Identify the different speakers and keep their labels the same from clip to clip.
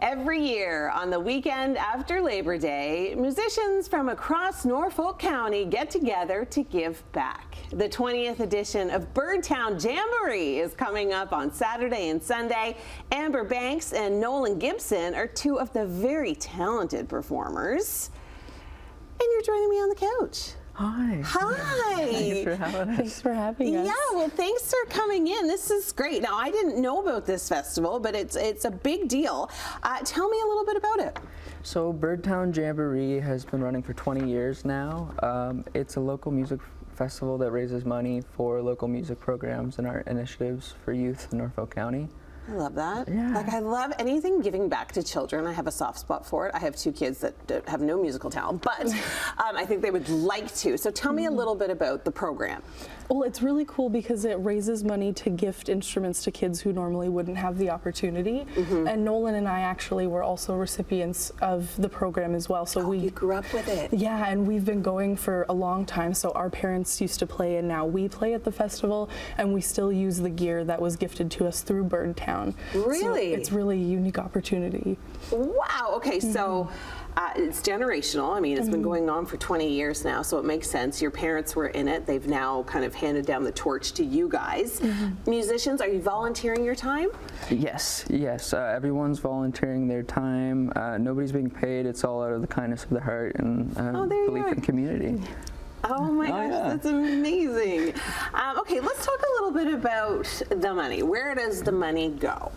Speaker 1: Every year on the weekend after Labor Day, musicians from across Norfolk County get together to give back. The 20th edition of Birdtown Jamboree is coming up on Saturday and Sunday. Banks and Nolan Gibson are two of the very talented performers. And you're joining me on the couch.
Speaker 2: Hi.
Speaker 1: Hi.
Speaker 2: Thanks for having us.
Speaker 3: Thanks for having us.
Speaker 1: Yeah, well, thanks for coming in. This is great. Now, I didn't know about this festival, but it's a big deal. Tell me a little bit about it.
Speaker 2: So Birdtown Jamboree has been running for 20 years now. It's a local music festival that raises money for local music programs and art initiatives for youth in Norfolk County.
Speaker 1: I love that.
Speaker 2: Yeah.
Speaker 1: Like, I love anything giving back to children. I have a soft spot for it. I have two kids that have no musical talent, but I think they would like to. So tell me a little bit about the program.
Speaker 3: Well, it's really cool because it raises money to gift instruments to kids who normally wouldn't have the opportunity. And Nolan and I actually were also recipients of the program as well. So
Speaker 1: You grew up with it.
Speaker 3: Yeah, and we've been going for a long time. So our parents used to play, and now we play at the festival, and we still use the gear that was gifted to us through Birdtown.
Speaker 1: Really?
Speaker 3: So it's really a unique opportunity.
Speaker 1: Wow. Okay, so it's generational. I mean, it's been going on for 20 years now, so it makes sense. Your parents were in it. They've now kind of handed down the torch to you guys. Musicians, are you volunteering your time?
Speaker 2: Yes. Everyone's volunteering their time. Nobody's being paid. It's all out of the kindness of the heart and belief in community.
Speaker 1: Oh my gosh,
Speaker 2: yeah.
Speaker 1: That's amazing. Okay, let's talk a little bit about the money. Where does the money go?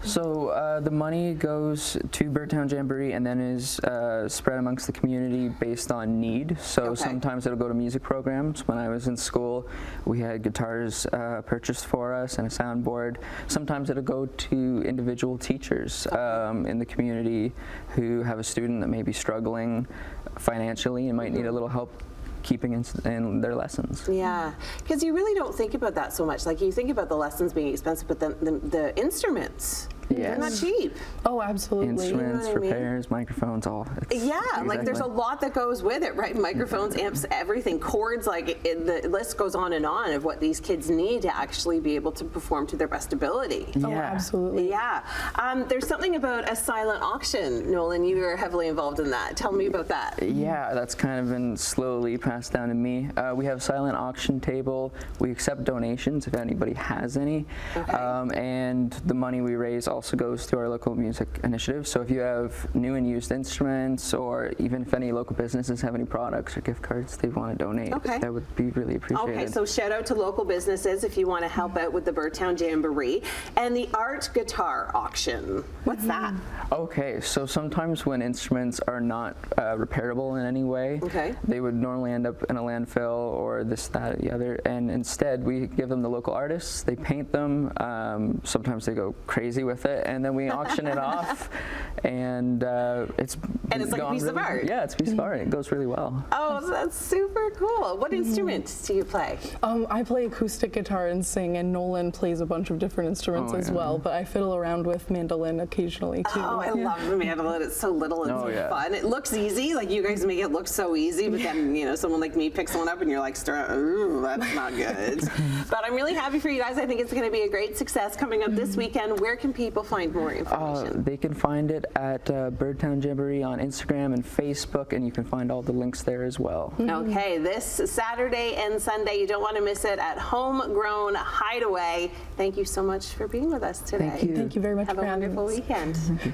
Speaker 2: So the money goes to Birdtown Jamboree and then is spread amongst the community based on need. So sometimes it'll go to music programs. When I was in school, we had guitars purchased for us and a soundboard. Sometimes it'll go to individual teachers in the community who have a student that may be struggling financially and might need a little help keeping in their lessons.
Speaker 1: Yeah, because you really don't think about that so much. Like, you think about the lessons being expensive, but then the instruments, they're not cheap.
Speaker 3: Oh, repairs,
Speaker 2: Instruments, repairs, microphones, all.
Speaker 1: Like there's a lot that goes with it, right? Microphones, amps, everything, cords, like the list goes on and on of what these kids need to actually be able to perform to their best ability.
Speaker 3: Oh, absolutely.
Speaker 1: Yeah. There's something about a silent auction, Nolan. You were heavily involved in that. Tell me about that.
Speaker 2: Yeah, that's kind of been slowly passed down to me. We have a silent auction table. We accept donations if anybody has any. And the money we raise also goes to our local music initiative. So if you have new and used instruments, or even if any local businesses have any products or gift cards they want to donate, that would be really appreciated.
Speaker 1: Okay, so shout out to local businesses if you want to help out with the Birdtown Jamboree. And the art guitar auction, what's that?
Speaker 2: Okay, so sometimes when instruments are not repairable in any way, they would normally end up in a landfill or this, that, or the other, and instead we give them to local artists. They paint them. Sometimes they go crazy with it, and then we auction it off, and it's
Speaker 1: like a piece of art.
Speaker 2: Yeah, it's a piece of art. It goes really well.
Speaker 1: Oh, that's super cool. What instruments do you play?
Speaker 3: I play acoustic guitar and sing, and Nolan plays a bunch of different instruments as well, but I fiddle around with mandolin occasionally too.
Speaker 1: Oh, I love the mandolin. It's so little and so fun. It looks easy. Like, you guys make it look so easy, but then, you know, someone like me picks one up and you're like, ooh, that's not good. But I'm really happy for you guys. I think it's going to be a great success coming up this weekend. Where can people find more information?
Speaker 2: They can find it at Birdtown Jamboree on Instagram and Facebook, and you can find all the links there as well.
Speaker 1: Okay, this Saturday and Sunday, you don't want to miss it at Homegrown Hideaway. Thank you so much for being with us today.
Speaker 2: Thank you.
Speaker 3: Thank you very much
Speaker 1: for having us. Have a wonderful weekend.